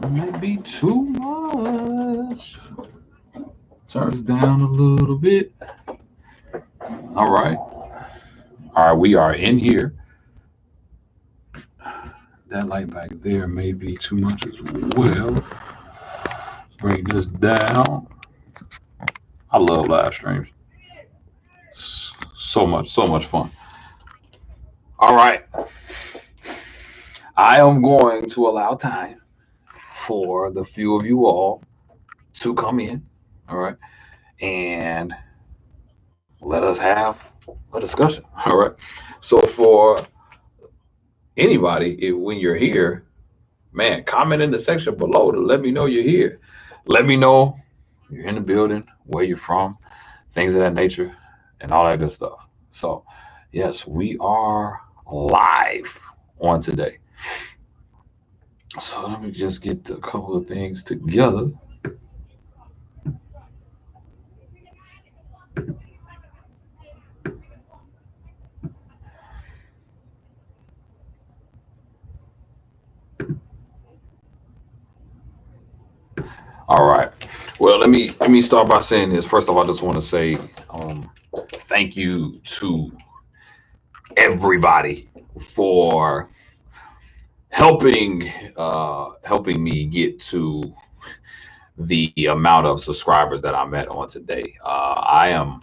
Maybe too much. Turns down a little bit. All right. All right, we are in here. That light back there may be too much as well. Bring this down. I love live streams. So much fun. All right. I am going to allow time for the few of you all to come in. All right. And let us have a discussion. All right. So for anybody, when you're here, man, comment in the section below to let me know you're here. Let me know you're in the building, where you're from, things of that nature, and all that good stuff. So, yes, we are live on today. So let me just get a couple of things together. All right. Well, let me start by saying this. First of all, I just want to say thank you to everybody for helping me get to the amount of subscribers that I'm at on today. I am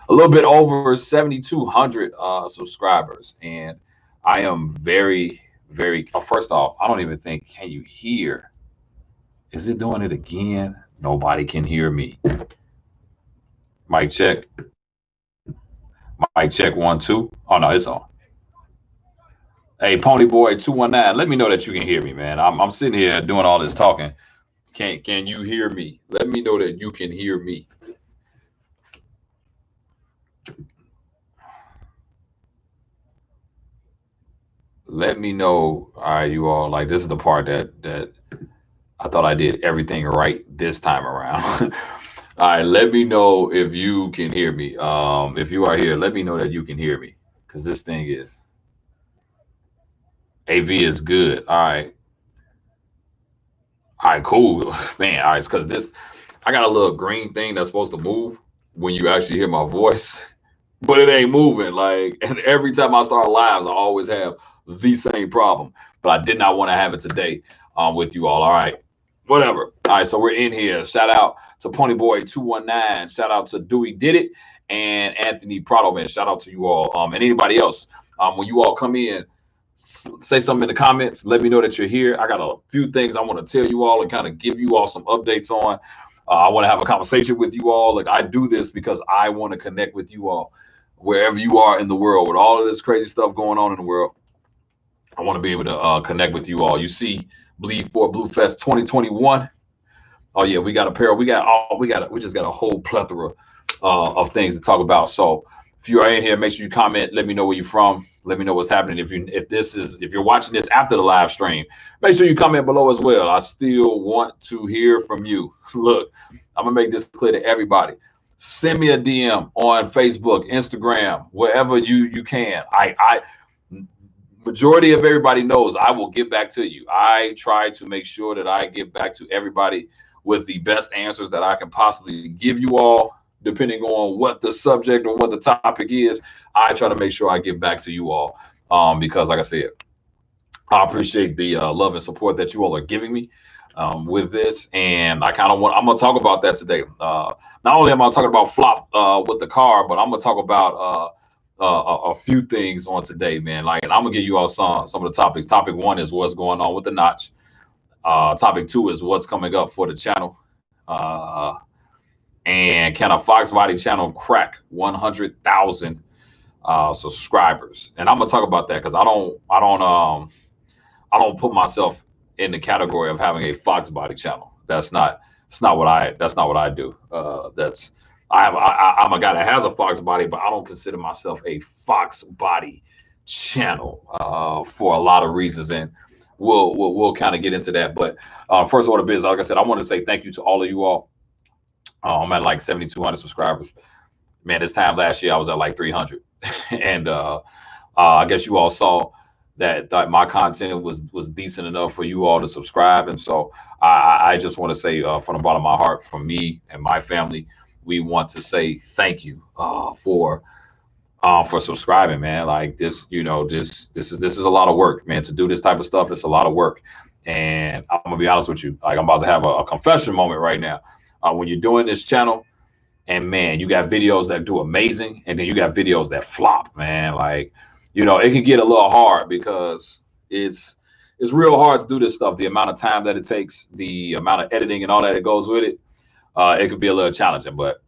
a little bit over 7,200 subscribers, and I am very. First off, I don't even think. Can you hear? Is it doing it again? Nobody can hear me. Mic check. Mic check 1 2. Oh no, it's on. Hey, Pony Boy 219. Let me know that you can hear me, man. I'm sitting here doing all this talking. Can you hear me? Let me know that you can hear me. Let me know. All right, you all. Like this is the part that I thought I did everything right this time around. All right, let me know if you can hear me. If you are here, let me know that you can hear me, because this thing is AV is good. All right, cool, man. All right, because this I got a little green thing that's supposed to move when you actually hear my voice, but it ain't moving. Like, and every time I start lives, I always have the same problem. But I did not want to have it today with you all. All right, whatever. All right, so we're in here. Shout out to Ponyboy 219. Shout out to Dewey Did It and Anthony Prado, man. Shout out to you all. And anybody else. When you all come in, say something in the comments. Let me know that you're here. I got a few things I want to tell you all and kind of give you all some updates on. I want to have a conversation with you all. Like, I do this because I want to connect with you all wherever you are in the world with all of this crazy stuff going on in the world. I want to be able to connect with you all. You see, Bleed for Blue Fest 2021. Oh yeah, we got apparel. We just got a whole plethora of things to talk about. So if you are in here, make sure you comment. Let me know where you're from. Let me know what's happening. If you're watching this after the live stream, make sure you comment below as well. I still want to hear from you. Look, I'm gonna make this clear to everybody. Send me a DM on Facebook, Instagram, wherever you can. I majority of everybody knows I will get back to you. I try to make sure that I get back to everybody with the best answers that I can possibly give you all, depending on what the subject or what the topic is. I try to make sure I get back to you all, because, like I said, I appreciate the love and support that you all are giving me with this, and I kind of want. I'm gonna talk about that today. Not only am I talking about flop with the car, but I'm gonna talk about a few things on today, man. Like, and I'm gonna give you all some of the topics. Topic one is what's going on with the notch. Topic two is what's coming up for the channel. And can a Fox Body channel crack 100,000 subscribers? And I'm gonna talk about that because I don't put myself in the category of having a Fox Body channel. That's not what I do. I'm a guy that has a Fox Body, but I don't consider myself a Fox Body channel for a lot of reasons, and we'll kind of get into that. But first order of business, like I said, I want to say thank you to all of you all. I'm at like 7,200 subscribers. Man, this time last year I was at like 300, and I guess you all saw that my content was decent enough for you all to subscribe. And so I just want to say from the bottom of my heart, from me and my family, we want to say thank you for subscribing, man. Like this, this is a lot of work, man. To do this type of stuff, it's a lot of work. And I'm gonna be honest with you, like I'm about to have a confession moment right now. When you're doing this channel, and man, you got videos that do amazing, and then you got videos that flop, man. Like, it can get a little hard because it's real hard to do this stuff. The amount of time that it takes, the amount of editing and all that goes with it, it could be a little challenging. But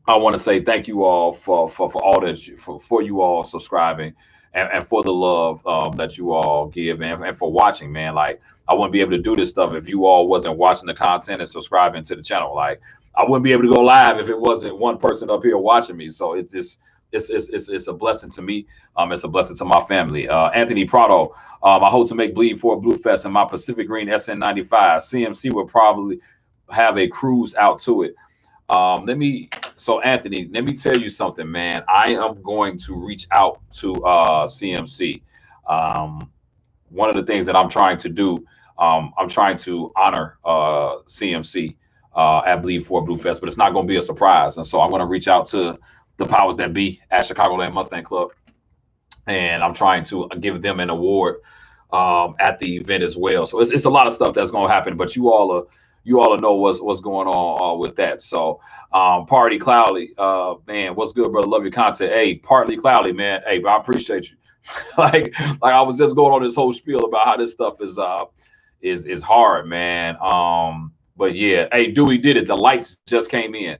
I want to say thank you all for all that for you all subscribing, and for the love that you all give, and for watching, man. Like, I wouldn't be able to do this stuff if you all wasn't watching the content and subscribing to the channel. Like, I wouldn't be able to go live if it wasn't one person up here watching me. So it's just it's a blessing to me. It's a blessing to my family. Anthony Prado, I hope to make Bleed for Blue Fest in my Pacific Green SN95. CMC will probably have a cruise out to it. So Anthony, let me tell you something, man. I am going to reach out to CMC. One of the things that I'm trying to do, I'm trying to honor CMC at Bleed for Blue Fest, but it's not going to be a surprise. And so I'm going to reach out to the powers that be at Chicagoland Mustang Club, and I'm trying to give them an award at the event as well. So it's a lot of stuff that's going to happen, but you all know what's going on with that. So Party Cloudy, man, what's good, brother? Love your content. Hey, Partly Cloudy, man. Hey, I appreciate you. like I was just going on this whole spiel about how this stuff is hard, man. But yeah, hey, Dewey did it. The lights just came in.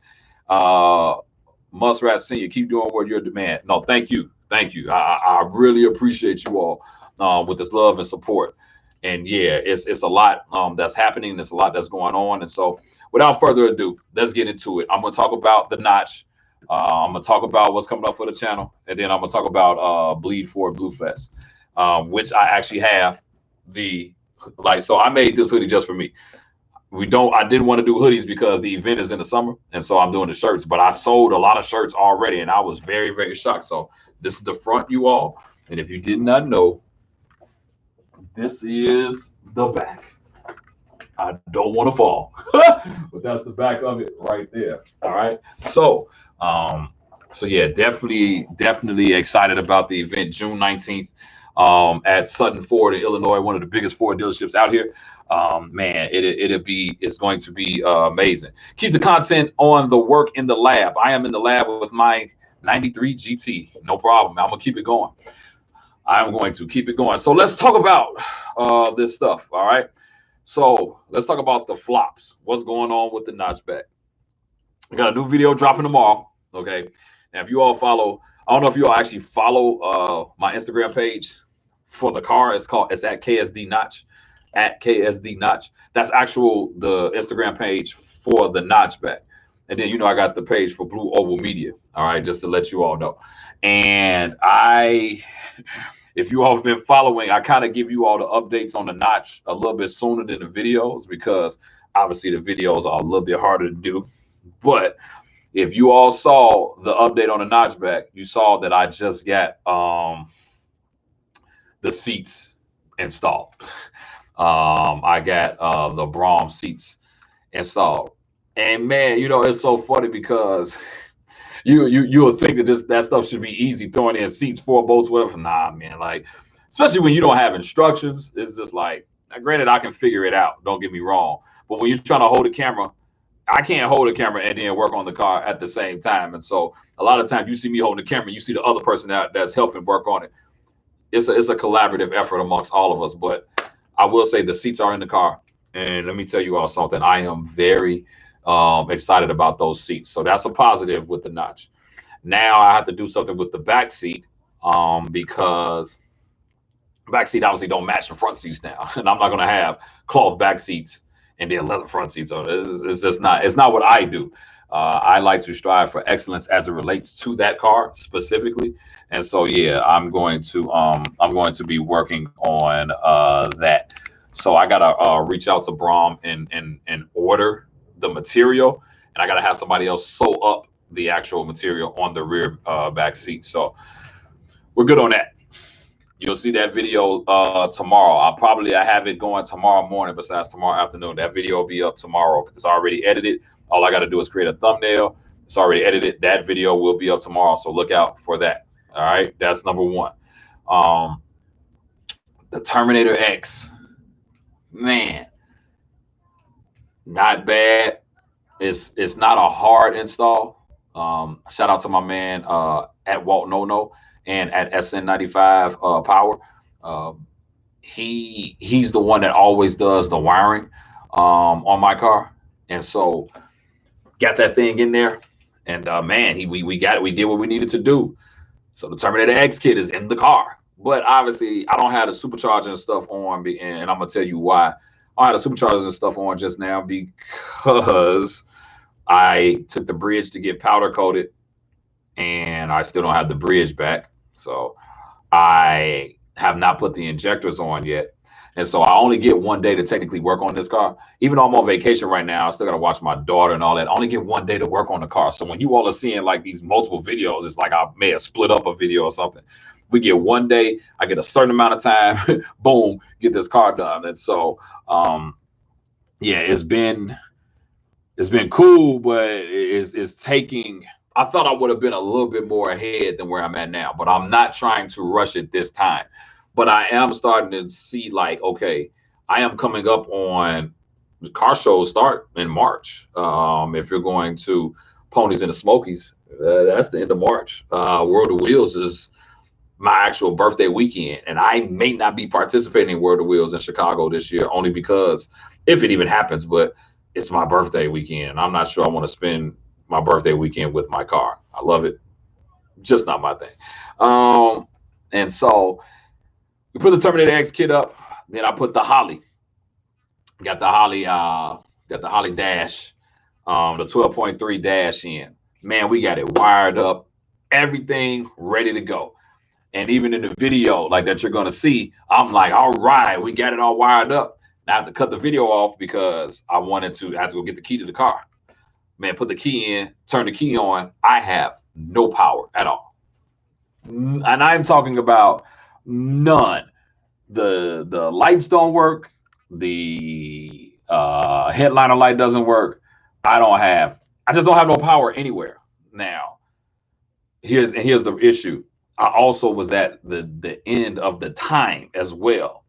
Muskrat Senior, keep doing what you're demand. No, thank you. I really appreciate you all with this love and support. And yeah, it's a lot that's happening. There's a lot that's going on. And so without further ado, let's get into it. I'm going to talk about the Notch. I'm going to talk about what's coming up for the channel. And then I'm going to talk about Bleed for Blue Fest, which I actually have so I made this hoodie just for me. I didn't want to do hoodies because the event is in the summer. And so I'm doing the shirts, but I sold a lot of shirts already. And I was very, very shocked. So this is the front, you all. And if you did not know, this is the back. I don't want to fall, but that's the back of it right there. All right. So yeah, definitely excited about the event, June 19th, at Sutton Ford in Illinois, one of the biggest Ford dealerships out here. Man, it's going to be amazing. Keep the content on the work in the lab. I am in the lab with my 93 GT. No problem. I'm gonna keep it going. I'm going to keep it going. So let's talk about this stuff. All right. So let's talk about the flops. What's going on with the Notchback? I got a new video dropping tomorrow. Okay. Now, if you all follow, I don't know if you all actually follow my Instagram page for the car. It's at KSD Notch. At KSD Notch. That's the Instagram page for the Notchback. And then, I got the page for Blue Oval Media. All right. Just to let you all know. And if you all have been following, I kind of give you all the updates on the Notch a little bit sooner than the videos, because obviously the videos are a little bit harder to do. But if you all saw the update on the Notchback, you saw that I just got the seats installed. I got the Brom seats installed. And man, it's so funny because you would think that stuff should be easy, throwing in seats, 4 bolts, whatever. Nah, man. Like, especially when you don't have instructions, it's just like, granted, I can figure it out. Don't get me wrong. But when you're trying to hold a camera, I can't hold a camera and then work on the car at the same time. And so a lot of times you see me holding the camera, you see the other person that's helping work on it. It's a collaborative effort amongst all of us. But I will say the seats are in the car. And let me tell you all something. I am very excited about those seats. So that's a positive with the Notch. Now I have to do something with the back seat because back seat obviously don't match the front seats now. And I'm not going to have cloth back seats and then leather front seats on it. It's just not, it's not what I do. I like to strive for excellence as it relates to that car specifically. And so, yeah, I'm going to be working on that. So I got to reach out to Brom and order the material, and I got to have somebody else sew up the actual material on the rear back seat. So we're good on that. You'll see that video tomorrow. I have it going tomorrow morning. Besides tomorrow afternoon, that video will be up tomorrow. It's already edited. All I got to do is create a thumbnail. It's already edited. That video will be up tomorrow, so look out for that. All right, that's number one. The Terminator X, man, not bad. It's not a hard install. Shout out to my man at Walt Nono and at SN95 Power. He's the one that always does the wiring on my car, and so got that thing in there. And man, we got it. We did what we needed to do. So the Terminator X kit is in the car. But obviously, I don't have the supercharger and stuff on, and I'm gonna tell you why. I had the superchargers and stuff on just now because I took the bridge to get powder coated, and I still don't have the bridge back. So I have not put the injectors on yet. And so I only get one day to technically work on this car. Even though I'm on vacation right now, I still got to watch my daughter and all that. I only get one day to work on the car. So when you all are seeing like these multiple videos, it's like I may have split up a video or something. We get one day, I get a certain amount of time, boom, get this car done. And so, yeah, it's been cool, but it's taking, I thought I would have been a little bit more ahead than where I'm at now, but I'm not trying to rush it this time. But I am starting to see like, okay, I am coming up on the car shows start in March. If you're going to Ponies in the Smokies, that's the end of March. World of Wheels is my actual birthday weekend, and I may not be participating in World of Wheels in Chicago this year, only because if it even happens, but it's my birthday weekend. I'm not sure I want to spend my birthday weekend with my car. I love it, just not my thing. And so we put the Terminator X kit up. Then I put the Holly. Got the Holly dash, the 12.3 dash in. Man, we got it wired up, everything ready to go. And even in the video like that you're gonna see, I'm like, all right, we got it all wired up. Now I have to cut the video off because I had to go get the key to the car. Man, put the key in, turn the key on. I have no power at all. And I'm talking about none. The lights don't work. The headliner light doesn't work. I just don't have no power anywhere. Now, here's the issue. I also was at the end of the time as well.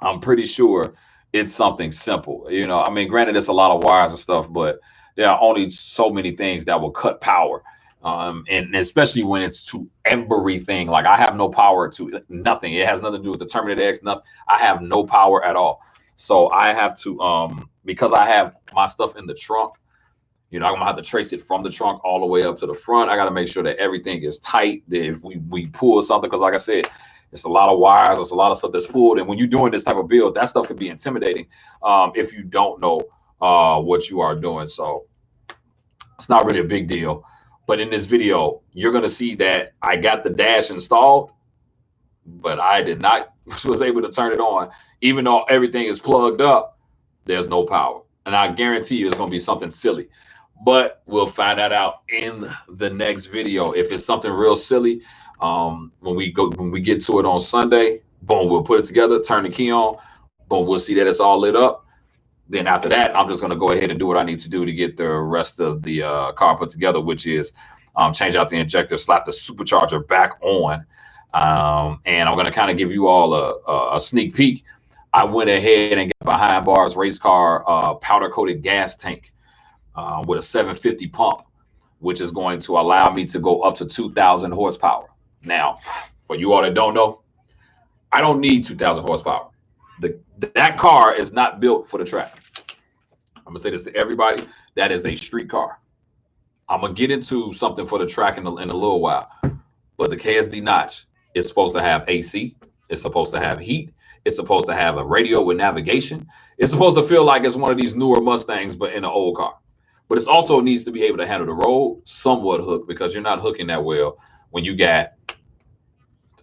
I'm pretty sure it's something simple. You know, I mean, granted, it's a lot of wires and stuff, but there are only so many things that will cut power. And especially when it's to everything. Like I have no power to nothing. It has nothing to do with the Terminator X, nothing. I have no power at all. So I have to, because I have my stuff in the trunk, you know, I'm gonna have to trace it from the trunk all the way up to the front. I got to make sure that everything is tight. That if we pull something, because like I said, it's a lot of wires, it's a lot of stuff that's pulled. And when you're doing this type of build, that stuff can be intimidating if you don't know what you are doing. So it's not really a big deal. But in this video, you're going to see that I got the dash installed, but I was able to turn it on. Even though everything is plugged up, there's no power. And I guarantee you it's going to be something silly. But we'll find that out in the next video. If it's something real silly, when we get to it on Sunday, boom, we'll put it together, turn the key on, boom, we'll see that it's all lit up. Then after that, I'm just going to go ahead and do what I need to do to get the rest of the car put together, which is change out the injector, slap the supercharger back on. And I'm going to kind of give you all a sneak peek. I went ahead and got behind bars race car powder coated gas tank with a 750 pump, which is going to allow me to go up to 2,000 horsepower. Now, for you all that don't know, I don't need 2,000 horsepower. That car is not built for the track. I'm gonna say this to everybody. That is a street car. I'm gonna get into something for the track in a little while. But the KSD Notch is supposed to have AC. It's supposed to have heat. It's supposed to have a radio with navigation. It's supposed to feel like it's one of these newer Mustangs, but in an old car. But it also needs to be able to handle the road somewhat hooked, because you're not hooking that well when you got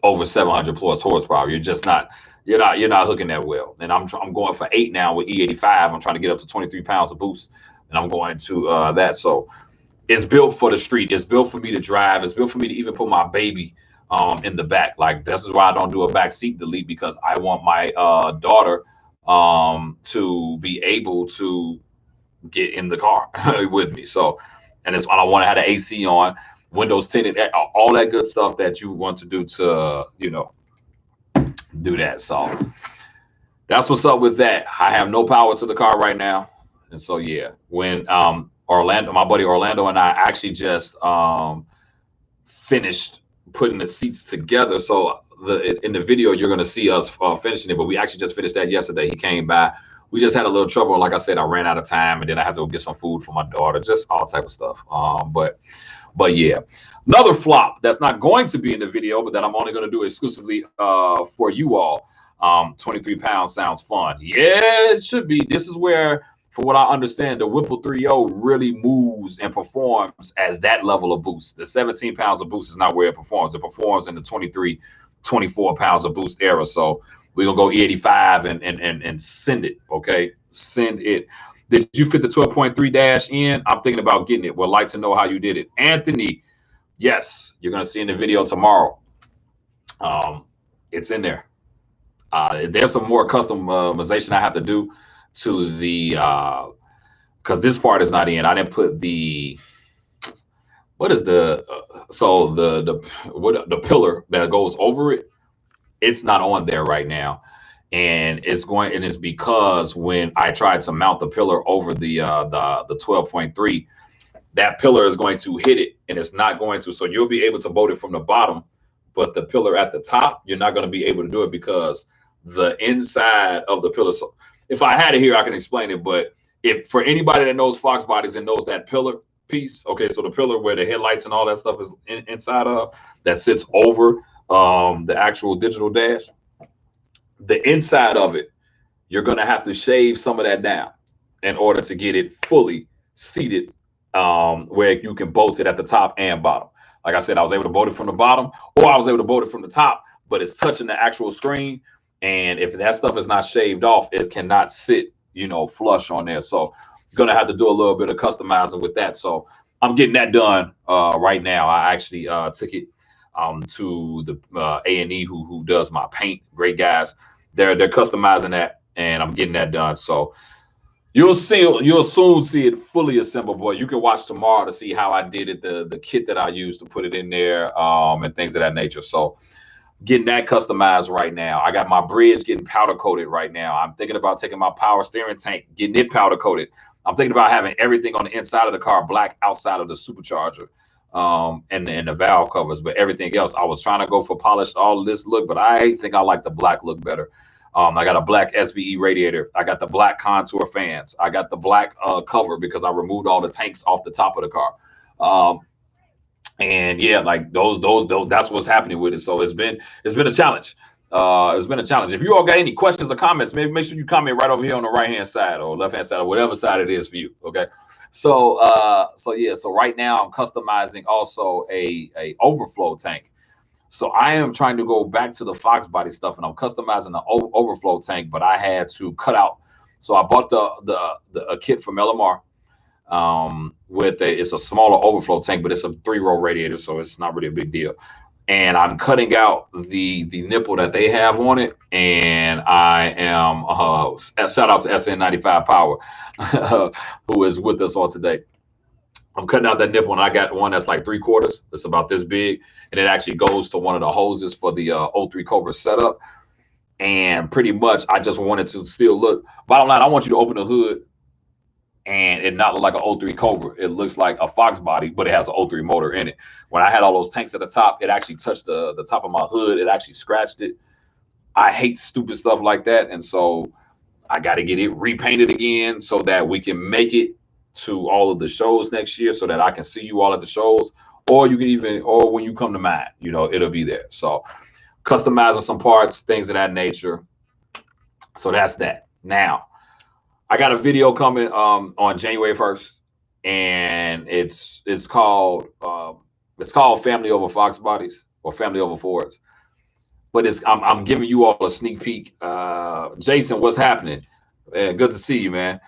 over 700 plus horsepower. You're just not. You're not hooking that well. And I'm going for 8 now with E85. I'm trying to get up to 23 pounds of boost, and I'm going to that. So it's built for the street. It's built for me to drive. It's built for me to even put my baby in the back. Like this is why I don't do a back seat delete, because I want my daughter to be able to get in the car with me. So, and it's, I want to have the AC on, windows tinted, all that good stuff that you want to do to, you know, do that. So that's what's up with that. I have no power to the car right now. And so, yeah, when Orlando, my buddy Orlando and I actually just finished putting the seats together. So in the video, you're going to see us finishing it, but we actually just finished that yesterday. He came by. We just had a little trouble. Like I said, I ran out of time, and then I had to go get some food for my daughter, just all type of stuff. But yeah, another flop that's not going to be in the video, but that I'm only going to do exclusively for you all. 23 pounds sounds fun. Yeah, it should be. This is where, for what I understand, the Whipple 3.0 really moves and performs at that level of boost. The 17 pounds of boost is not where it performs. It performs in the 23, 24 pounds of boost era. So we're gonna go E85 and send it. Okay, send it. Did you fit the 12.3 dash in? I'm thinking about getting it. Would like to know how you did it, Anthony. Yes, you're gonna see in the video tomorrow. It's in there. There's some more customization I have to do to the because this part is not in. I didn't put the, what is the so the pillar that goes over it. It's not on there right now, and it's because when I tried to mount the pillar over the 12.3, that pillar is going to hit it, and it's not going to. So you'll be able to bolt it from the bottom, but the pillar at the top, you're not going to be able to do it because the inside of the pillar. So if I had it here, I can explain it. But if for anybody that knows Fox bodies and knows that pillar piece, okay, so the pillar where the headlights and all that stuff is inside of, that sits over the actual digital dash, the inside of it, you're going to have to shave some of that down in order to get it fully seated, where you can bolt it at the top and bottom. Like I said, I was able to bolt it from the bottom, or I was able to bolt it from the top, but it's touching the actual screen. And if that stuff is not shaved off, it cannot sit, you know, flush on there. So going to have to do a little bit of customizing with that. So I'm getting that done right now. I actually took it to the A&E who does my paint. Great guys. They're customizing that, and I'm getting that done. So you'll soon see it fully assembled. Boy, you can watch tomorrow to see how I did it, the kit that I used to put it in there, and things of that nature. So getting that customized right now. I got my bridge getting powder coated right now. I'm thinking about taking my power steering tank, getting it powder coated. I'm thinking about having everything on the inside of the car black outside of the supercharger, and the valve covers, but everything else, I was trying to go for polished all of this look, but I think I like the black look better. I got a black SVE radiator. I got the black contour fans. I got the black cover because I removed all the tanks off the top of the car. And yeah, like those, that's what's happening with it. So it's been a challenge. It's been a challenge. If you all got any questions or comments, maybe make sure you comment right over here on the right hand side or left hand side or whatever side it is for you. Okay. So yeah, so right now I'm customizing also a overflow tank. So I am trying to go back to the Fox body stuff, and I'm customizing the overflow tank, but I had to cut out. So I bought a kit from LMR with it's a smaller overflow tank, but it's a 3-row radiator, so it's not really a big deal. And I'm cutting out the nipple that they have on it, and I am shout out to SN95 Power who is with us all today. I'm cutting out that nipple, and I got one that's like 3/4. It's about this big, and it actually goes to one of the hoses for the 03 Cobra setup. And pretty much, I just wanted to still look. Bottom line, I want you to open the hood and it not look like an 03 Cobra. It looks like a Fox body, but it has an 03 motor in it. When I had all those tanks at the top, it actually touched the top of my hood. It actually scratched it. I hate stupid stuff like that, and so I got to get it repainted again so that we can make it to all of the shows next year, so that I can see you all at the shows, or you can even, or when you come to mine, you know, it'll be there. So customizing some parts, things of that nature. So that's that. Now I got a video coming on January 1st, and it's called Family Over Fox Bodies or Family Over Fords. But I'm giving you all a sneak peek. Jason, what's happening? Good to see you, man.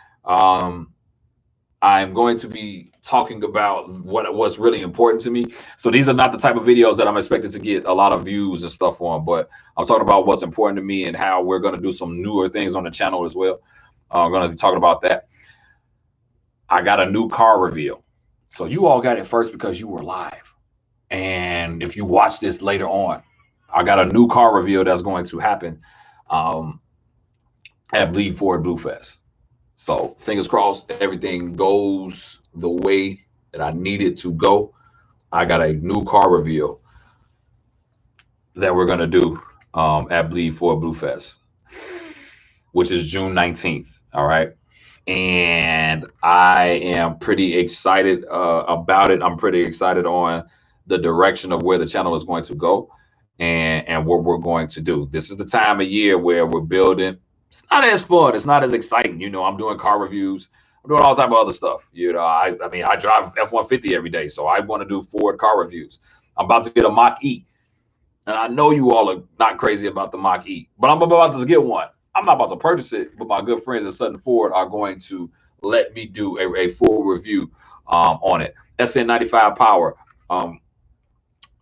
I'm going to be talking about what's really important to me. So these are not the type of videos that I'm expected to get a lot of views and stuff on, but I'm talking about what's important to me and how we're going to do some newer things on the channel as well. I'm going to be talking about that. I got a new car reveal. So you all got it first because you were live. And if you watch this later on, I got a new car reveal that's going to happen at Bleed Forward Blue Fest. So fingers crossed, everything goes the way that I need it to go. I got a new car reveal that we're gonna do at Bleed Forward Blue Fest, which is June 19th. All right. And I am pretty excited about it. I'm pretty excited on the direction of where the channel is going to go and what we're going to do. This is the time of year where we're building. It's not as fun. It's not as exciting. You know, I'm doing car reviews. I'm doing all type of other stuff. You know, I mean, I drive F-150 every day, so I want to do Ford car reviews. I'm about to get a Mach-E, and I know you all are not crazy about the Mach-E, but I'm about to get one. I'm not about to purchase it, but my good friends at Sutton Ford are going to let me do a full review on it. SN95 Power.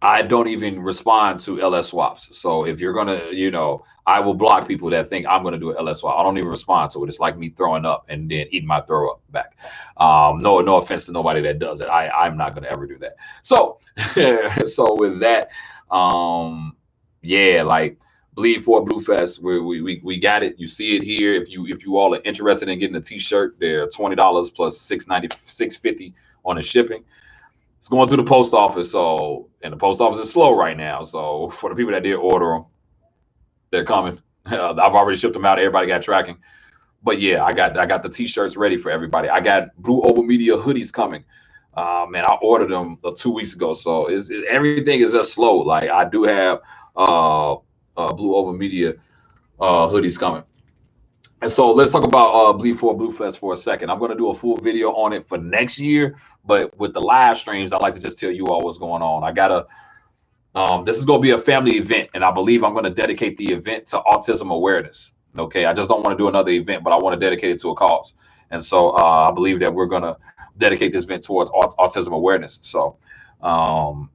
I don't even respond to LS swaps. So if you're gonna, you know, I will block people that think I'm gonna do an LS swap. I don't even respond to it. It's like me throwing up and then eating my throw up back. No offense to nobody that does it. I'm not gonna ever do that. So so with that, yeah, like Bleed Forward Blue Fest, we got it. You see it here. If you all are interested in getting a t-shirt, they're $20 plus $6.50 on the shipping. It's going through the post office, so, and the post office is slow right now. So for the people that did order them, they're coming. I've already shipped them out. Everybody got tracking. But yeah, I got the t-shirts ready for everybody. I got Blue Oval Media hoodies coming. Man, I ordered them 2 weeks ago, so everything is just slow. Like I do have Blue Oval Media hoodies coming. And so let's talk about Bleed Forward Blue Fest for a second. I'm going to do a full video on it for next year, but with the live streams, I like to just tell you all what's going on. I got this is going to be a family event, and I believe I'm going to dedicate the event to autism awareness. Okay, I just don't want to do another event, but I want to dedicate it to a cause. And so I believe that we're going to dedicate this event towards autism awareness. So, and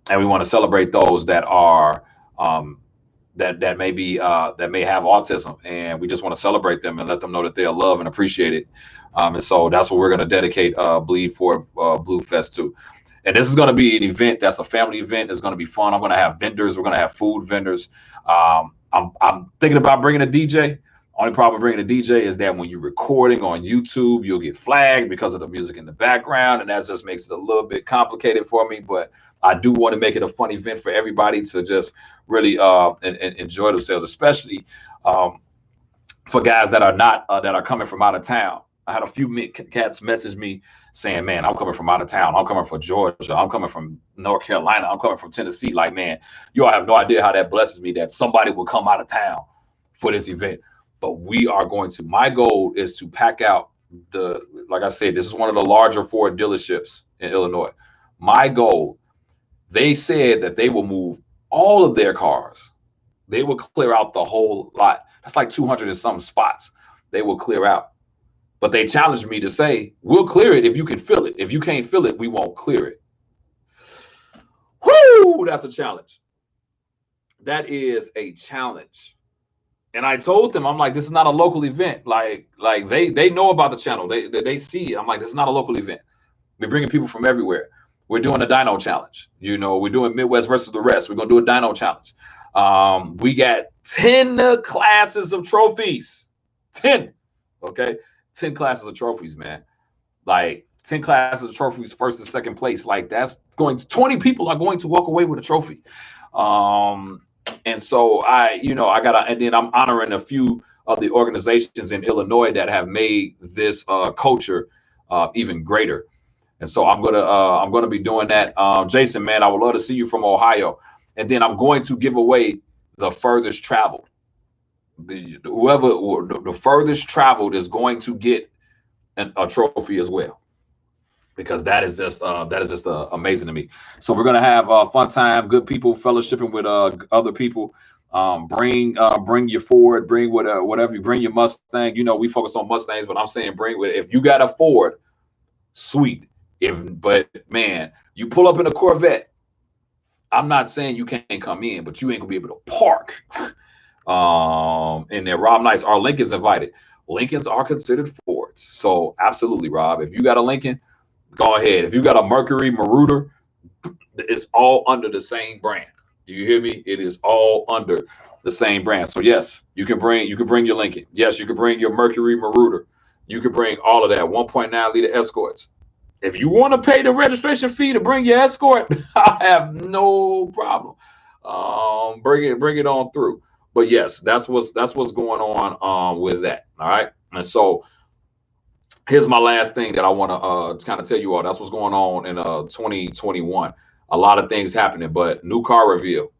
we want to celebrate those that are that may be that may have autism, and we just want to celebrate them and let them know that they are loved and appreciated. And so that's what we're going to dedicate Bleed Forward Blue Fest to. And this is going to be an event that's a family event. It's going to be fun. I'm going to have vendors. We're going to have food vendors. I'm thinking about bringing a DJ. Only problem with bringing a DJ is that when you're recording on YouTube, you'll get flagged because of the music in the background, and that just makes it a little bit complicated for me. But I do want to make it a fun event for everybody to just really enjoy themselves, especially for guys that are not that are coming from out of town. I had a few cats message me saying, man, I'm coming from out of town. I'm coming from Georgia. I'm coming from North Carolina. I'm coming from Tennessee. Like, man, you all have no idea how that blesses me that somebody will come out of town for this event. But we are going to, my goal is to pack out like I said, this is one of the larger Ford dealerships in Illinois. My goal, they said that they will move all of their cars. They will clear out the whole lot. That's like 200 and some spots they will clear out. But they challenged me to say, we'll clear it if you can fill it. If you can't fill it, we won't clear it. Whoo, that's a challenge. That is a challenge. And I told them, I'm like, this is not a local event. Like they know about the channel. They see it. I'm like, this is not a local event. We're bringing people from everywhere. We're doing a dyno challenge. You know, we're doing Midwest versus the rest. We're going to do a dyno challenge. We got 10 classes of trophies. 10. Okay. 10 classes of trophies, man. Like 10 classes of trophies, first and second place. Like that's going to 20 people are going to walk away with a trophy. And so and then I'm honoring a few of the organizations in Illinois that have made this culture even greater. And so I'm gonna be doing that. Jason, man, I would love to see you from Ohio. And then I'm going to give away the furthest traveled. Whoever the furthest traveled is going to get a trophy as well, because that is just amazing to me. So we're gonna have a fun time, good people fellowshipping with other people. Bring your Ford, bring whatever you bring, your Mustang. You know, we focus on Mustangs, but I'm saying bring with, if you got a Ford, sweet. But man, you pull up in a Corvette, I'm not saying you can't come in, but you ain't gonna be able to park in there. Rob Nice, are Lincolns invited? Lincolns are considered Fords. So absolutely, Rob. If you got a Lincoln, go ahead. If you got a Mercury Marauder, it's all under the same brand. Do you hear me? It is all under the same brand. So yes, you can bring your Lincoln. Yes, you can bring your Mercury Marauder. You can bring all of that 1.9 liter Escorts. If you want to pay the registration fee to bring your Escort, I have no problem. Bring it on through. But yes, that's what's going on with that. All right. And so here's my last thing that I want to kind of tell you all. That's what's going on in 2021. A lot of things happening, but new car reveal.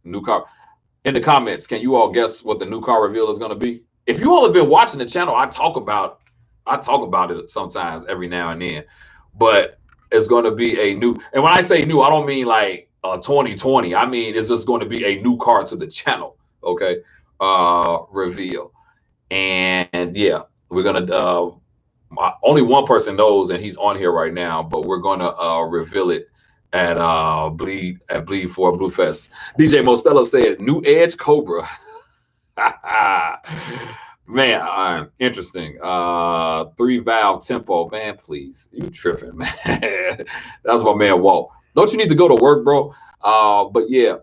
New car. In the comments, can you all guess what the new car reveal is going to be? If you all have been watching the channel, I talk about it sometimes every now and then, but it's going to be a new. And when I say new, I don't mean like 2020. I mean it's just going to be a new car to the channel. Okay, reveal. And yeah, we're gonna. Only one person knows, and he's on here right now. But we're gonna reveal it at Bleed for Blue Fest. DJ Mostello said, "New Edge Cobra." Man, interesting. 3-valve tempo, man. Please, you tripping, man? That's my man Walt. Don't you need to go to work, bro? But yeah.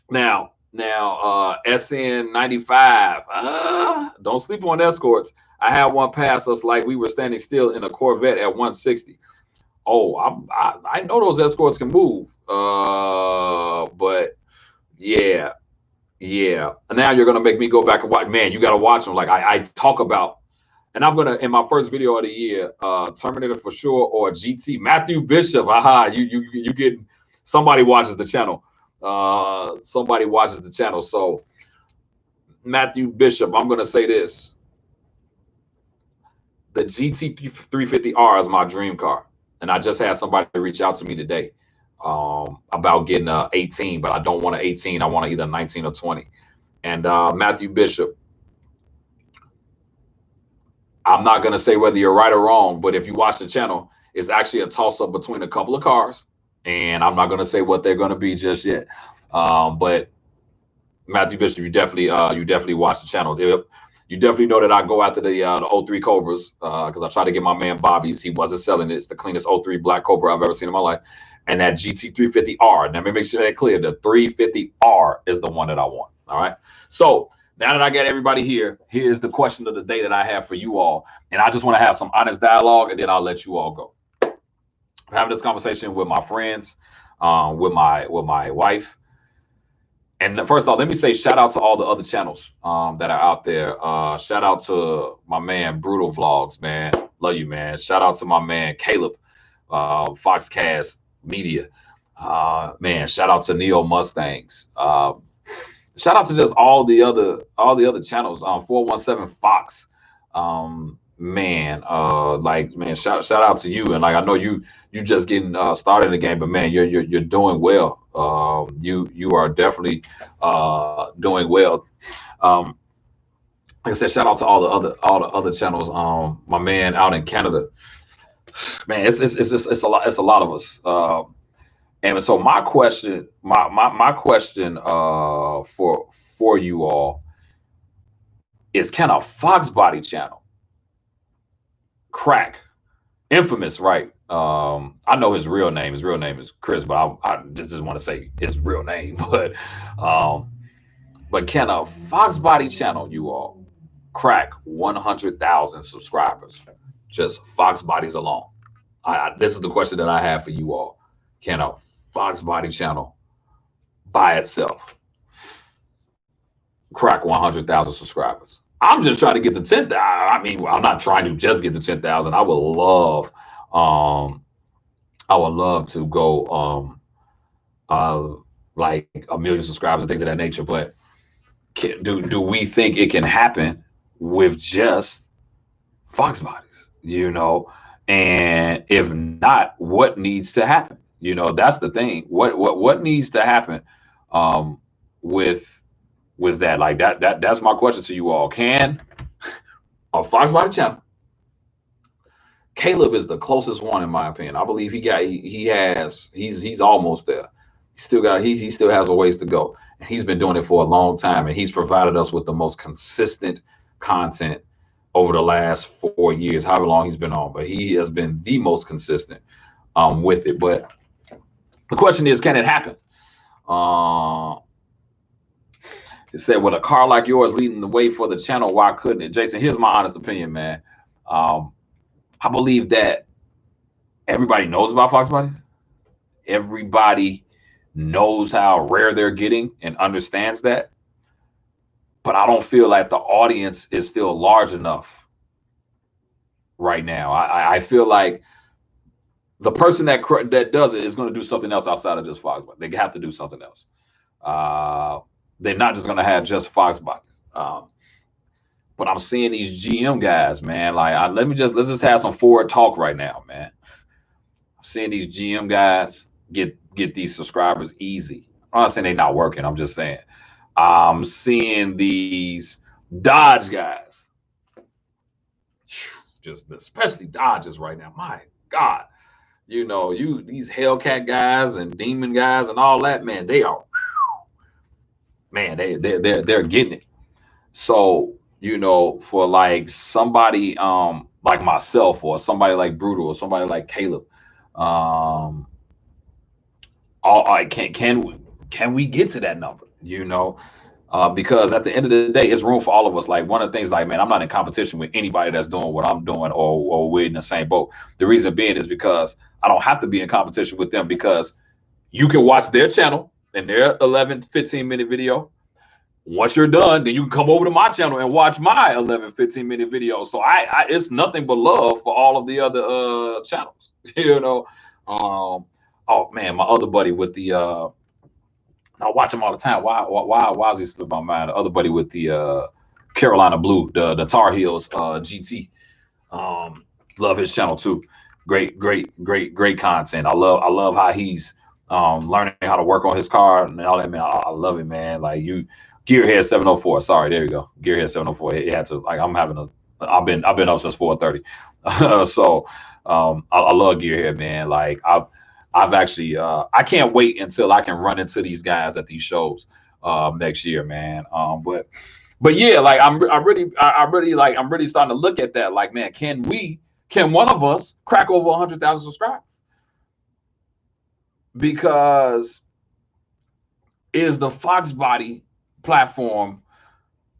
Now SN95. Don't sleep on Escorts. I had one pass us like we were standing still in a Corvette at 160. Oh, I know those Escorts can move. But yeah. And now you're gonna make me go back and watch. Man, you gotta watch them. Like I talk about, and I'm gonna in my first video of the year, Terminator for sure or GT. Matthew Bishop. Aha, you get somebody watches the channel. Somebody watches the channel. So Matthew Bishop, I'm gonna say this. The GT 350R is my dream car. And I just had somebody reach out to me today about getting a 18, but I don't want an 18. I want either 19 or 20. And Matthew Bishop, I'm not going to say whether you're right or wrong, but if you watch the channel, it's actually a toss-up between a couple of cars. And I'm not going to say what they're going to be just yet. But Matthew Bishop, you definitely watch the channel. You definitely know that I go after the 03 Cobras because I tried to get my man Bobby's. He wasn't selling it. It's the cleanest 03 black Cobra I've ever seen in my life. And that GT 350R. Now, let me make sure that's clear. The 350R is the one that I want. All right. So now that I got everybody here, here's the question of the day that I have for you all. And I just want to have some honest dialogue, and then I'll let you all go. I'm having this conversation with my friends, with my wife. And first off, let me say shout out to all the other channels that are out there. Shout out to my man Brutal Vlogs, man. Love you, man. Shout out to my man Caleb, Foxcast Media. Man, shout out to Neo Mustangs. Shout out to just all the other channels. 417 Fox. Man, shout out to you. And like I know you just getting started in the game, but man, you're doing well. You are definitely doing well. Like I said, shout out to all the other channels. My man out in Canada, man, it's a lot of us. And so my question for you all is, can a Fox Body channel crack Infamous, right? I know his real name. His real name is Chris, but I just want to say his real name. But can a Fox Body channel, you all, crack 100,000 subscribers? Just Fox Bodies alone. This is the question that I have for you all. Can a Fox Body channel by itself crack 100,000 subscribers? I'm just trying to get to 10,000. I mean, I'm not trying to just get to 10,000. I would love to go like 1 million subscribers and things of that nature. But do we think it can happen with just Fox Bodies? You know, and if not, what needs to happen? You know, that's the thing. What needs to happen with that? Like that's my question to you all. Can a Fox Body channel Caleb is the closest one in my opinion. I believe he's almost there. He still has a ways to go. And he's been doing it for a long time, and he's provided us with the most consistent content over the last 4 years, however long he's been on. But he has been the most consistent with it. But the question is, can it happen? Uh, it said, with a car like yours leading the way for the channel, why couldn't it? Jason, here's my honest opinion, man. Um, I believe that everybody knows about Fox Bodies. Everybody knows how rare they're getting and understands that. But I don't feel like the audience is still large enough right now. I feel like the person that does it is going to do something else outside of just Fox Bodies. They have to do something else. They're not just going to have just Fox Bodies. But I'm seeing these GM guys, man. Like, let's just have some forward talk right now, man. I'm seeing these GM guys get these subscribers easy. I'm not saying they're not working. I'm just saying I'm seeing these Dodge guys, just especially Dodges right now. My God, these Hellcat guys and Demon guys and all that, man. They are, man. They're getting it. So for like somebody like myself or somebody like Brutal or somebody like Caleb, can we get to that number? Because at the end of the day, it's room for all of us. Like, one of the things, like, man, I'm not in competition with anybody that's doing what I'm doing, or we're in the same boat. The reason being is because I don't have to be in competition with them, because you can watch their channel and their 11-15 minute video. Once you're done, then you can come over to my channel and watch my 11-15 minute video. So I it's nothing but love for all of the other channels. Oh man, my other buddy with the I watch him all the time. Why is he slipping my mind? The other buddy with the Carolina Blue, the Tar Heels GT. Love his channel too. Great content. I love how he's learning how to work on his car and all that, man. I love it, man. Like, Gearhead 704. Sorry, there you go. Gearhead 704. It had to, like, I've been up since 4:30. So I love Gearhead, man. Like, I've actually I can't wait until I can run into these guys at these shows next year, man. But yeah, like, I'm really starting to look at that. Like, man, can one of us crack over 100,000 subscribers? Because is the Fox Body platform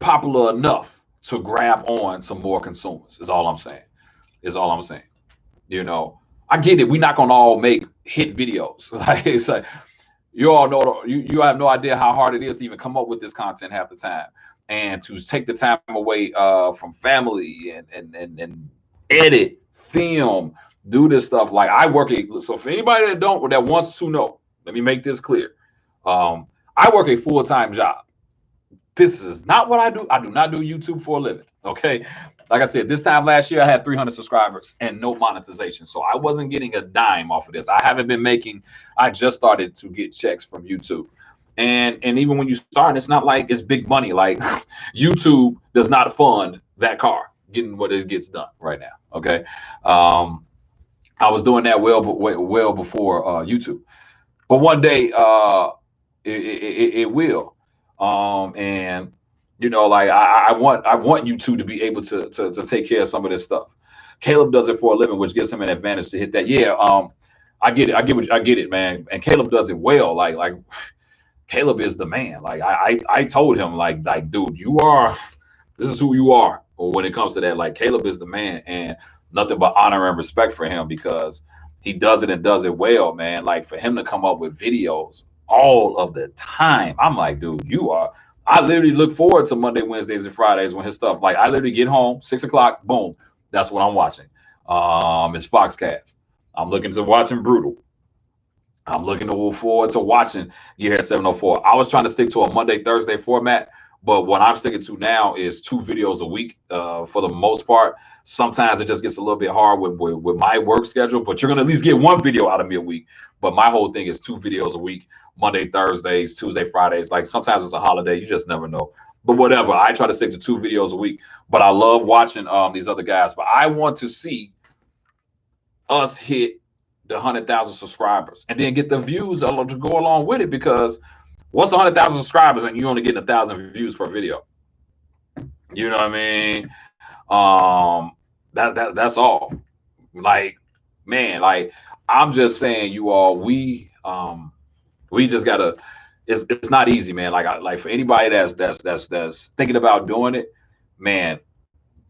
popular enough to grab on to more consumers? Is all I'm saying. I get it. We're not gonna all make hit videos. Like, it's like, you all know, you have no idea how hard it is to even come up with this content half the time, and to take the time away from family and edit, film, do this stuff. Like, I work so for anybody that wants to know, let me make this clear. I work a full-time job. This is not what I do. I do not do YouTube for a living. Okay. Like I said, this time last year, I had 300 subscribers and no monetization. So I wasn't getting a dime off of this. I just started to get checks from YouTube. And even when you start, it's not like it's big money. Like, YouTube does not fund that car getting what it gets done right now. Okay. I was doing that well before YouTube. But one day it will. And like, I want you two to be able to take care of some of this stuff. Caleb does it for a living, which gives him an advantage to hit that. Yeah, I get it. I get it, man. And Caleb does it well. Like Caleb is the man. Like, I told him, like, dude, this is who you are. When it comes to that, like, Caleb is the man, and nothing but honor and respect for him, because he does it and does it well, man. Like, for him to come up with videos all of the time, I'm like, dude, I literally look forward to Monday, Wednesdays, and Fridays when his stuff, like, I literally get home, 6 o'clock, boom, that's what I'm watching. It's Foxcast. I'm looking to watching Brutal. I'm looking forward to watching Gearhead 704. I was trying to stick to a Monday, Thursday format, but what I'm sticking to now is 2 videos a week for the most part. Sometimes it just gets a little bit hard with my work schedule, but you're going to at least get 1 video out of me a week. But my whole thing is 2 videos a week, Monday, Thursdays, Tuesday, Fridays. Like, sometimes it's a holiday. You just never know. But whatever. I try to stick to 2 videos a week. But I love watching these other guys. But I want to see us hit the 100,000 subscribers and then get the views to go along with it. Because what's 100,000 subscribers and you only getting 1,000 views per video? You know what I mean? That's all. Like, man, like I'm just saying, you all, we just gotta. It's not easy, man. Like for anybody that's thinking about doing it, man,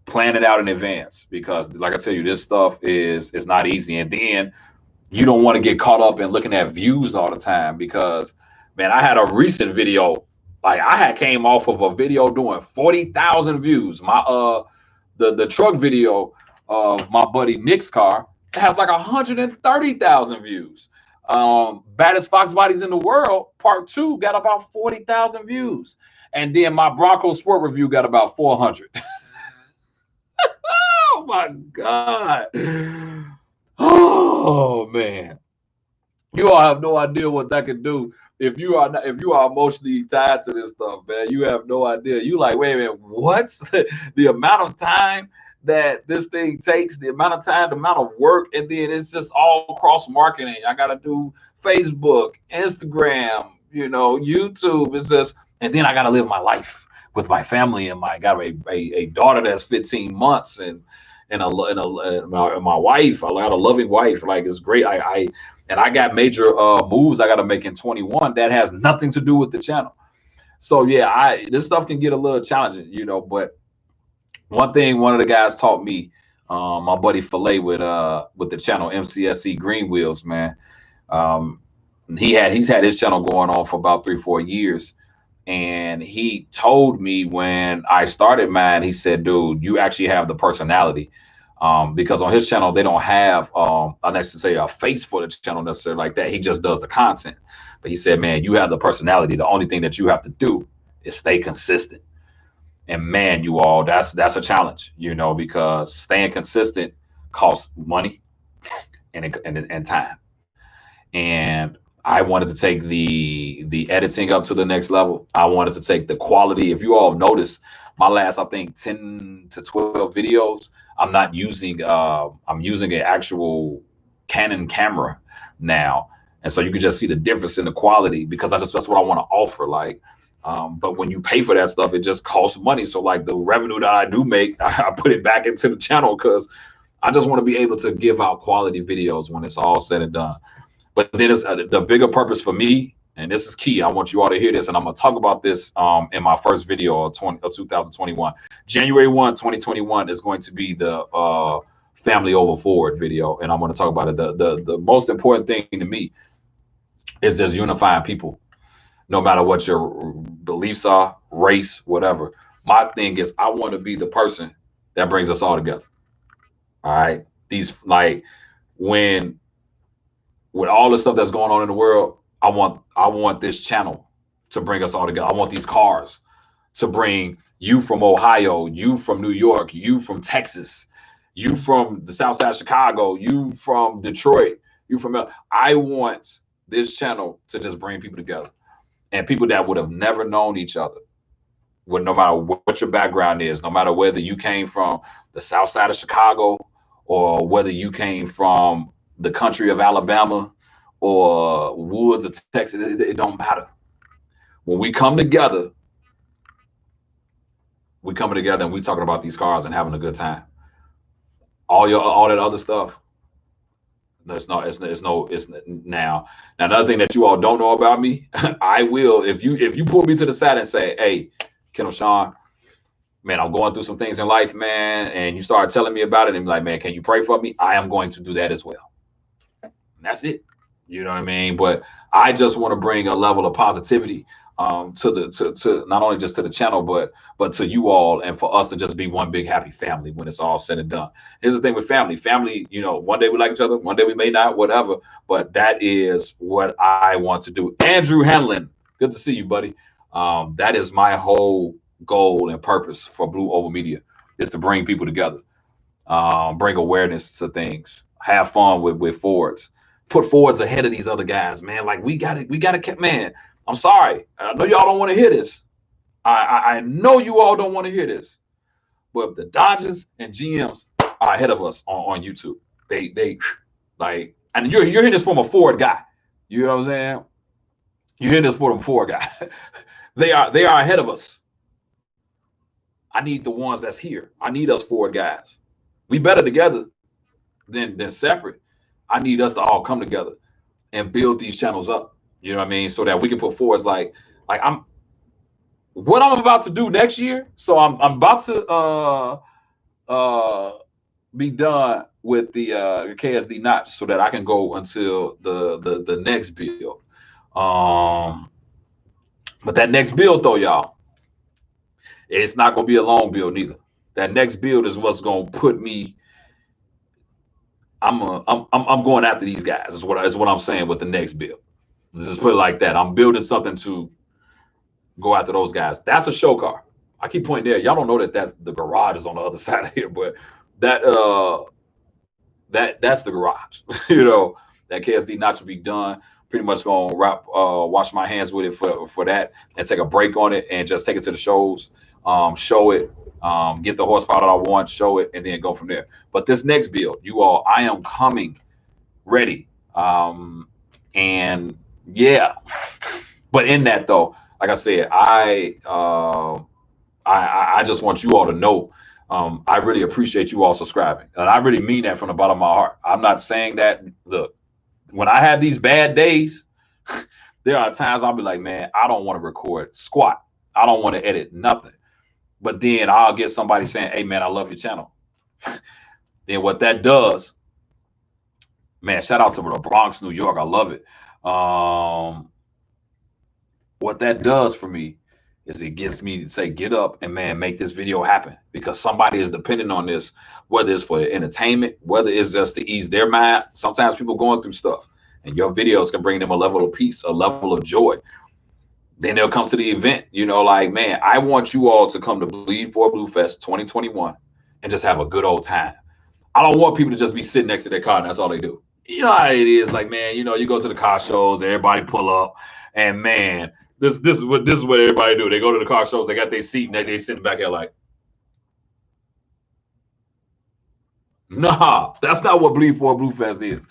plan it out in advance, because like I tell you, this stuff is not easy. And then you don't want to get caught up in looking at views all the time, because man, I had a recent video, like I had came off of a video doing 40,000 views. My the truck video of my buddy Nick's car has like 130,000 views. Baddest Fox Bodies in the World Part 2 got about 40,000 views. And then my Bronco Sport review got about 400. Oh my God. Oh man. You all have no idea what that can do. If you are not, if you are emotionally tied to this stuff, man, you have no idea. You like, wait a minute, what? The amount of time that this thing takes, the amount of time, the amount of work, and then it's just all cross marketing. I gotta do Facebook, Instagram, YouTube. It's just, and then I gotta live my life with my family, and my got a daughter that's 15 months, and my wife. I got a loving wife. Like, it's great. I got major moves I got to make in 21 that has nothing to do with the channel. So yeah, this stuff can get a little challenging, But one thing one of the guys taught me, my buddy Filet with the channel MCSC Green Wheels, man. He's had his channel going on for about 3-4 years. And he told me when I started mine, he said, dude, you actually have the personality. Because on his channel, they don't have necessarily a face for the channel necessarily like that. He just does the content. But he said, man, you have the personality. The only thing that you have to do is stay consistent. And man, you all, that's a challenge, because staying consistent costs money and time. And I wanted to take the editing up to the next level. I wanted to take the quality. If you all notice, my last, I think, 10 to 12 videos, I'm not using I'm using an actual Canon camera now. And so you can just see the difference in the quality, because that's what I want to offer. Like, but when you pay for that stuff, it just costs money. So like the revenue that I do make, I put it back into the channel, because I just want to be able to give out quality videos when it's all said and done. But then it's the bigger purpose for me, and this is key. I want you all to hear this, and I'm gonna talk about this in my first video of 2021. January 1, 2021 is going to be the family over forward video, and I'm going to talk about it. The most important thing to me is just unifying people, no matter what your beliefs are, race, whatever. My thing is, I want to be the person that brings us all together. All right, when with all the stuff that's going on in the world, I want this channel to bring us all together. I want these cars to bring you from Ohio, you from New York, you from Texas, you from the South Side of Chicago, you from Detroit, you from. I want this channel to just bring people together, and people that would have never known each other. No matter what your background is, no matter whether you came from the South Side of Chicago or whether you came from the country of Alabama or woods of Texas, it don't matter. When we come together, and we talking about these cars and having a good time. All that other stuff, it's now. Another thing that you all don't know about me, I will, if you pull me to the side and say, hey, Kendall Sean, man, I'm going through some things in life, man, and you start telling me about it and be like, man, can you pray for me? I am going to do that as well. And that's it. You know what I mean? But I just want to bring a level of positivity to not only just to the channel, but to you all, and for us to just be one big happy family when it's all said and done. Here's the thing with family, one day we like each other, one day we may not, whatever, but that is what I want to do. Andrew Hanlon, good to see you, buddy. That is my whole goal and purpose for Blue Oval Media, is to bring people together, bring awareness to things, have fun with Fords, put Fords ahead of these other guys, man. Like we got to, man. I'm sorry. I know y'all don't want to hear this. I know you all don't want to hear this, but the Dodgers and GMs are ahead of us on YouTube. Like, and you're hearing this from a Ford guy. You know what I'm saying? You're hearing this from a Ford guy. They are ahead of us. I need the ones that's here. I need us Ford guys. We better together than separate. I need us to all come together and build these channels up. You know what I mean? So that we can put forwards like I'm what I'm about to do next year. So I'm about to uh be done with the KSD notch so that I can go until the next build. Um, but that next build though, y'all, it's not gonna be a long build neither. That next build is what's gonna put me. I'm going after these guys. Is what I'm saying with the next build. Let's just put it like that. I'm building something to go after those guys. That's a show car. I keep pointing there. Y'all don't know that that's the garage is on the other side of here, but that that's the garage. You know, that KSD notch will be done. Pretty much gonna wash my hands with it for that and take a break on it and just take it to the shows, show it, get the horsepower that I want, show it, and then go from there. But this next build, you all, I am coming ready. And yeah, but in that though, like I said, I just want you all to know I really appreciate you all subscribing. And I really mean that from the bottom of my heart. I'm not saying that, look, when I have these bad days, there are times I'll be like, man, I don't want to record squat. I don't want to edit nothing. But then I'll get somebody saying, hey, man, I love your channel. Then what that does, man, shout out to the Bronx, New York. I love it. What that does for me is it gets me to say, get up and, man, make this video happen, because somebody is depending on this, whether it's for entertainment, whether it's just to ease their mind. Sometimes people going through stuff and your videos can bring them a level of peace, a level of joy. Then they'll come to the event, you know, like, man, I want you all to come to Bleed for Blue Fest 2021 and just have a good old time. I don't want people to just be sitting next to their car and that's all they do. You know how it is, like, man, you know, you go to the car shows, everybody pull up, and man, this is what everybody do. They go to the car shows, they got their seat, and they sitting back there like, nah, that's not what Bleed for Blue Fest is.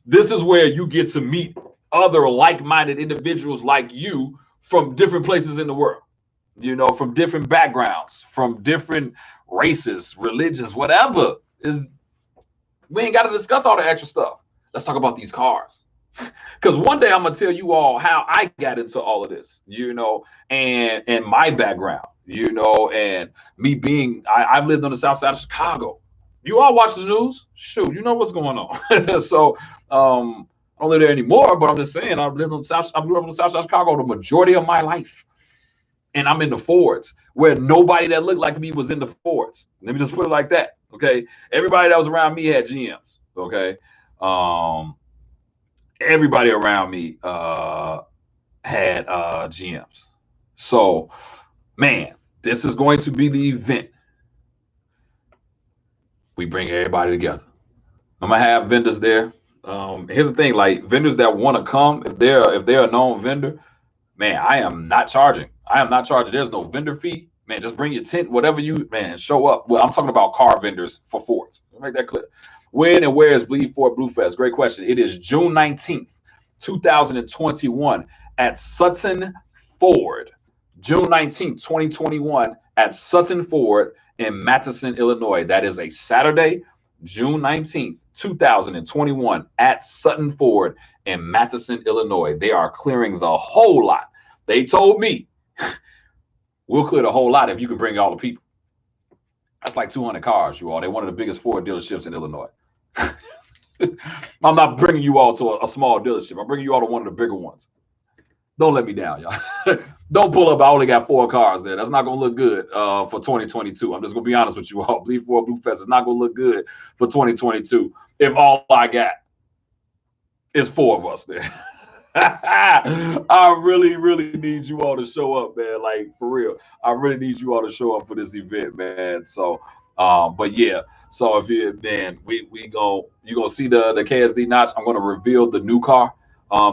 This is where you get to meet other like-minded individuals like you from different places in the world, you know, from different backgrounds, from different races, religions, whatever. We ain't got to discuss all the extra stuff. Let's talk about these cars. Because one day I'm gonna tell you all how I got into all of this, you know, and my background, you know, and me being, I've lived on the south side of Chicago. You all watch the news, shoot, you know what's going on. So I don't live there anymore, but I'm just saying I grew up on the south side of Chicago the majority of my life, and I'm in the Fords where nobody that looked like me was in the Fords. Let me just put it like that, okay? Everybody that was around me had GMs, okay? Everybody around me had GMs. So, man, this is going to be the event. We bring everybody together. I'm gonna have vendors there. Here's the thing: like vendors that want to come, if they're a known vendor, man, I am not charging. I am not charging. There's no vendor fee, man. Just bring your tent, whatever you, man, show up. Well, I'm talking about car vendors for Fords. Make that clear. When and where is Bleed for Blue Fest? Great question. It is June 19th, 2021 at Sutton Ford. June 19th, 2021 at Sutton Ford in Matteson, Illinois. That is a Saturday, June 19th, 2021 at Sutton Ford in Matteson, Illinois. They are clearing the whole lot. They told me we'll clear the whole lot if you can bring all the people. That's like 200 cars, you all. They're one of the biggest Ford dealerships in Illinois. I'm not bringing you all to a small dealership. I'm bringing you all to one of the bigger ones. Don't let me down, y'all. Don't pull up. I only got 4 cars there. That's not going to look good for 2022. I'm just going to be honest with you all. Bleed for Blue Fest is not going to look good for 2022 if all I got is 4 of us there. I really, really need you all to show up, man. Like, for real. I really need you all to show up for this event, man. So, but yeah. So if you, man, you're gonna see the KSD notch. I'm gonna reveal the new car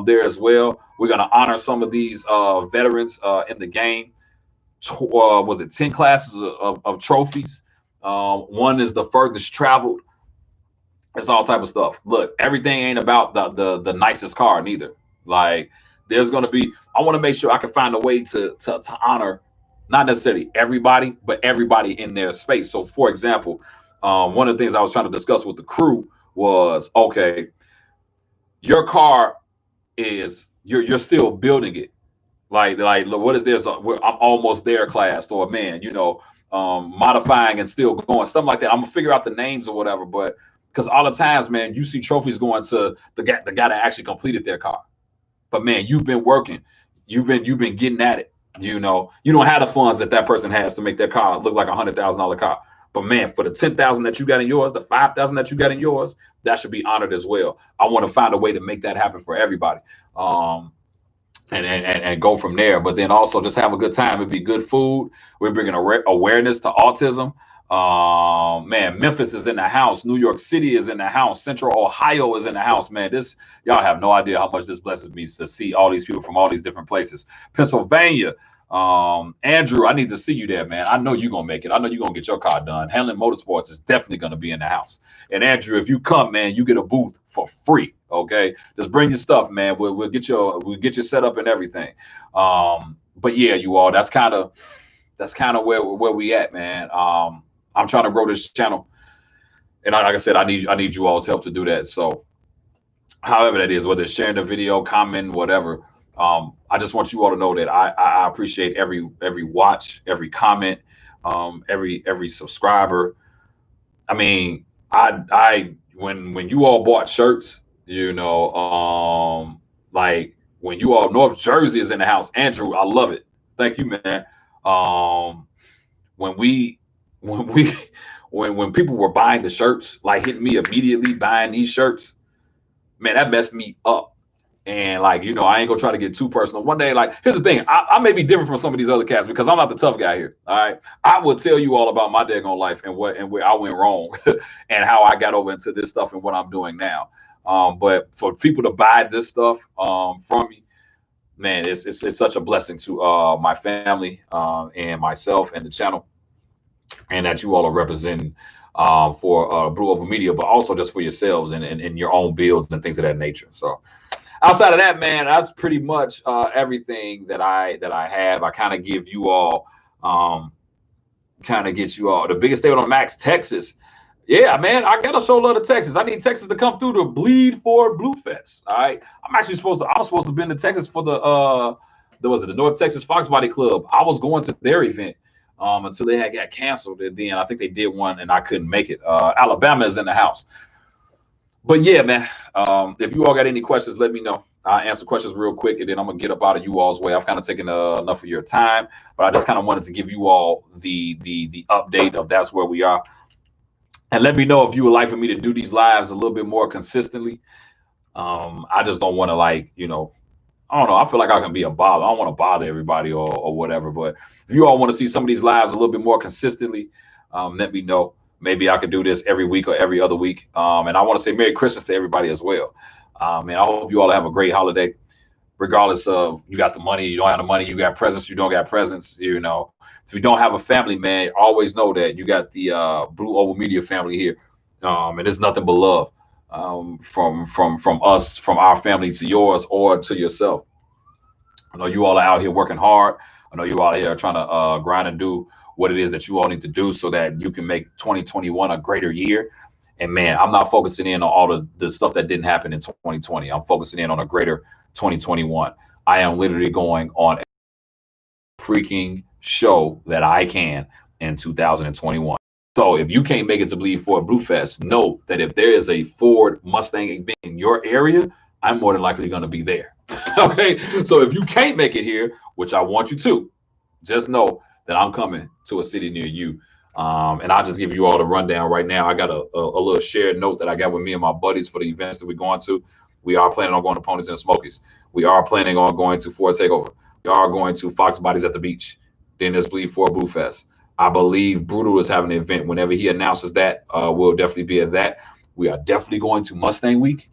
there as well. We're gonna honor some of these veterans in the game. Was it 10 classes of trophies? One is the furthest traveled. It's all type of stuff. Look, everything ain't about the nicest car neither. Like there's gonna be. I want to make sure I can find a way to honor not necessarily everybody, but everybody in their space. So, for example, one of the things I was trying to discuss with the crew was okay, your car is you're still building it. Like what is this? I'm almost there class or man, modifying and still going stuff like that. I'm gonna figure out the names or whatever, but because all the times, man, you see trophies going to the guy that actually completed their car. But man, you've been working, you've been getting at it. You don't have the funds that that person has to make their car look like $100,000 car. But man, for the 10,000 that you got in yours, the 5,000 that you got in yours, that should be honored as well. I want to find a way to make that happen for everybody. And go from there. But then also just have a good time. It'd be good food. We're bringing awareness to autism. Man, Memphis is in the house. New York City is in the house. Central Ohio is in the house. Man, this y'all have no idea how much this blesses me to see all these people from all these different places. Pennsylvania. Andrew, I need to see you there, man. I know you're gonna make it. I know you're gonna get your car done. Handling Motorsports is definitely gonna be in the house. And Andrew, if you come, man, you get a booth for free. Okay, just bring your stuff, man. We'll get you set up and everything. But yeah, you all, that's kind of where we at, man. I'm trying to grow this channel, and like I said, I need you all's help to do that. So, however that is, whether it's sharing the video, comment, whatever. I just want you all to know that I appreciate every watch, every comment, every subscriber. I mean, I when you all bought shirts, like when you all North Jersey is in the house, Andrew, I love it. Thank you, man. When we when we when people were buying the shirts, like hitting me immediately buying these shirts, man, that messed me up. And like, I ain't gonna try to get too personal. One day, like, here's the thing, I may be different from some of these other cats because I'm not the tough guy here. All right. I will tell you all about my daggone life and where I went wrong and how I got over into this stuff and what I'm doing now. But for people to buy this stuff from me, man, it's such a blessing to my family and myself and the channel, and that you all are representing for Blue Oval Media, but also just for yourselves and your own builds and things of that nature. So outside of that, man, that's pretty much everything that I have. I kind of give you all, get you all the biggest state on Max, Texas. Yeah, man, I gotta show love to Texas. I need Texas to come through to Bleed for Blue Fest. All right, I was supposed to be in Texas for the North Texas Fox Body Club. I was going to their event until they had got canceled, and then I think they did one and I couldn't make it. Alabama is in the house. But yeah, man, if you all got any questions, let me know. I'll answer questions real quick, and then I'm gonna get up out of you all's way. I've kind of taken enough of your time, but I just kind of wanted to give you all the update of that's where we are. And let me know if you would like for me to do these lives a little bit more consistently. I just don't want to I don't know. I feel like I can be a bother. I don't want to bother everybody or whatever. But if you all want to see some of these lives a little bit more consistently, let me know. Maybe I could do this every week or every other week. And I want to say Merry Christmas to everybody as well. And I hope you all have a great holiday, regardless of you got the money, you don't have the money, you got presents, you don't got presents. If you don't have a family, man, always know that you got the Blue Oval Media family here. And it's nothing but love from us, from our family to yours or to yourself. I know you all are out here working hard. I know you all here are trying to grind and do what it is that you all need to do so that you can make 2021 a greater year. And man, I'm not focusing in on all the stuff that didn't happen in 2020. I'm focusing in on a greater 2021. I am literally going on a freaking show that I can in 2021. So if you can't make it to Bleed for Blue Fest, know that if there is a Ford Mustang event in your area, I'm more than likely going to be there. Okay. So if you can't make it here, which I want you to, just know that I'm coming to a city near you. And I'll just give you all the rundown right now. I got a little shared note that I got with me and my buddies for the events that we're going to. We are planning on going to Ponies and Smokies. We are planning on going to Ford Takeover. We are going to Fox Bodies at the Beach. Then there's Bleed for Blue Fest. I believe Brutal is having an event. Whenever he announces that, we'll definitely be at that. We are definitely going to Mustang Week.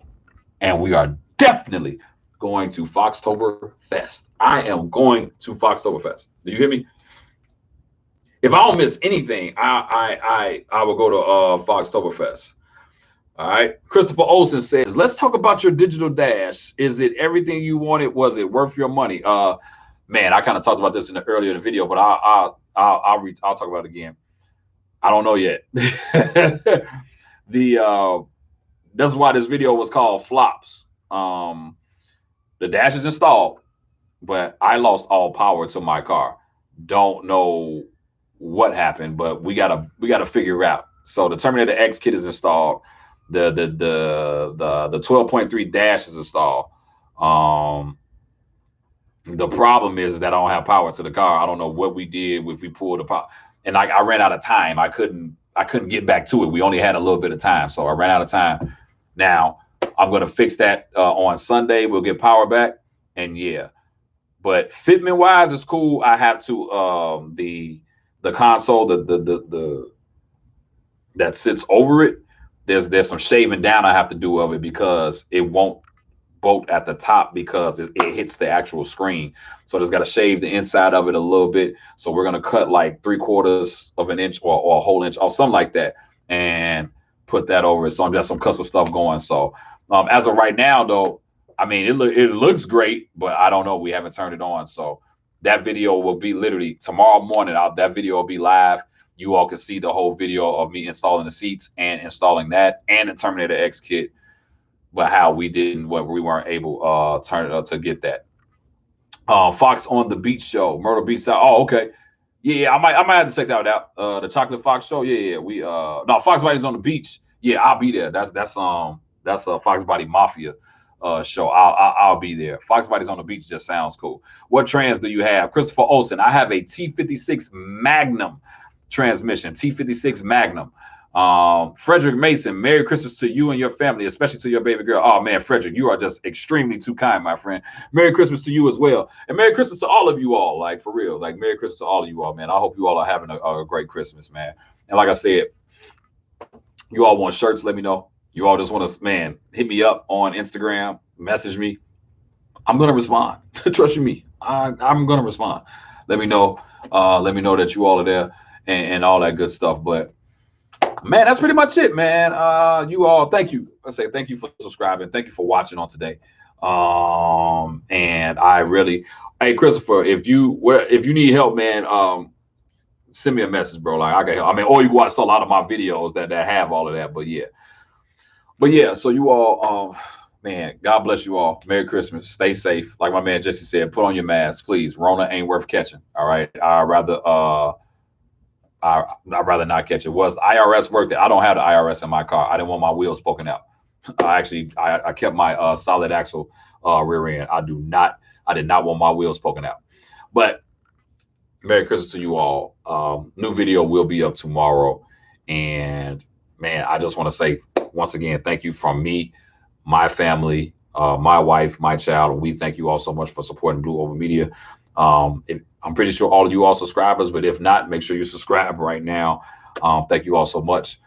And we are definitely going to Foxtober Fest. I am going to Foxtober Fest. Do you hear me? If I don't miss anything, I will go to Foxtober Fest. All right. Christopher Olsen says, let's talk about your digital dash. Is it everything you wanted? Was it worth your money? Man, I kind of talked about this in the earlier video, but I'll talk about it again. I don't know yet. the That's why this video was called flops. The dash is installed, but I lost all power to my car. Don't know what happened, but we gotta figure it out. So the Terminator X kit is installed. The 12.3 dash is installed. Um, the problem is that I don't have power to the car. I don't know what we did if we pulled the power, and I ran out of time. I couldn't get back to it. We only had a little bit of time, so I ran out of time. Now I'm gonna fix that on Sunday. We'll get power back, and yeah. But fitment wise, it's cool. I have to the console, the that sits over it. There's some shaving down I have to do of it because it won't bolt at the top because it hits the actual screen. So just got to shave the inside of it a little bit. So we're gonna cut like 3/4 of an inch or a whole inch or something like that, and put that over it. So I'm just some custom stuff going. So as of right now, though, I mean it looks great, but I don't know. We haven't turned it on. So that video will be literally tomorrow morning. That video will be live. You all can see the whole video of me installing the seats and installing that and the Terminator X kit, but how we didn't, what we weren't able turn it up to get that. Fox on the Beach show, Myrtle Beach. Oh, okay. Yeah, I might have to check that out. The Chocolate Fox show. Yeah. We no, Fox Body's on the beach. Yeah, I'll be there. That's a Fox Body Mafia show. I'll be there. Fox Body's on the beach just sounds cool. What trans do you have? Christopher Olsen. I have a T56 Magnum transmission. T56 Magnum. Frederick Mason, Merry Christmas to you and your family, especially to your baby girl. Oh man, Frederick, you are just extremely too kind, my friend. Merry Christmas to you as well, and Merry Christmas to all of you all. Like for real, like Merry Christmas to all of you all, man. I hope you all are having a great Christmas, man. And like I said, you all want shirts? Let me know. You all just want to, man, hit me up on Instagram, message me. I'm gonna respond. Trust you me, I'm gonna respond. Let me know. Let me know that you all are there and all that good stuff. But man, that's pretty much it, man. You all, thank you. I say thank you for subscribing. Thank you for watching on today. And I really, hey Christopher, if you need help, man, send me a message, bro. Like I can help. I mean, or you can watch a lot of my videos that have all of that. But yeah. So you all, man, God bless you all. Merry Christmas. Stay safe. Like my man Jesse said, put on your mask, please. Rona ain't worth catching. All right. I'd rather not catch it. Was IRS worth it? I don't have the IRS in my car. I didn't want my wheels poking out. I kept my solid axle rear end. I did not want my wheels poking out. But Merry Christmas to you all. New video will be up tomorrow. And man, I just want to say once again, thank you from me, my family, my wife, my child. And we thank you all so much for supporting Blue Over Media. I'm pretty sure all of you are subscribers, but if not, make sure you subscribe right now. Thank you all so much.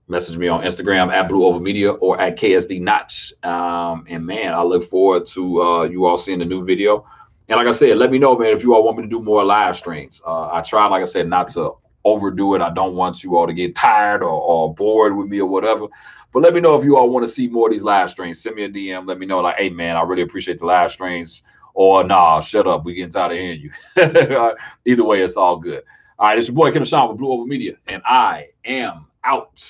Message me on Instagram at Blue Over Media or at KSD Notch. And man, I look forward to you all seeing the new video. And like I said, let me know, man, if you all want me to do more live streams. I try, like I said, not to overdo it. I don't want you all to get tired or bored with me or whatever. But let me know if you all want to see more of these live streams. Send me a DM. Let me know, like, hey, man, I really appreciate the live streams. Or nah, shut up. We getting tired of hearing you. Either way, it's all good. All right, it's your boy Kevin Sean with Blue Over Media, and I am out.